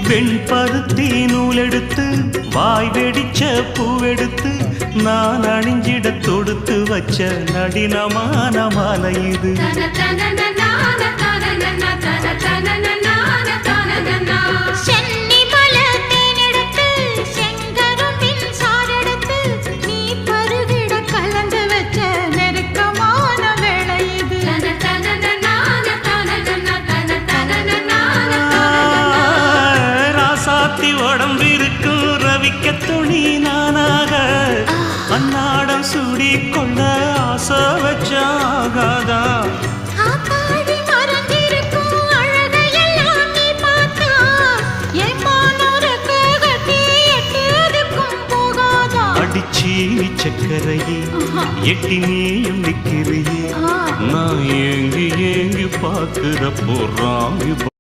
வெண்பருத்தி நூலெடுத்து வாய் வெடிச்ச பூவெடுத்து நான் அணிஞ்சிட தொடுத்து வச்ச நடினமான மாலை இது. உடம்பிருக்கும் ரவிக்க துணி நானாக அன்னாடம் சூடி கொள்ள ஆசை வச்சாகாதா. அடிச்சி சக்கரையே எட்டி நீயும் நிக்கிறியே நான் ஏங்கி ஏங்கி பார்க்கிற போறாங்க.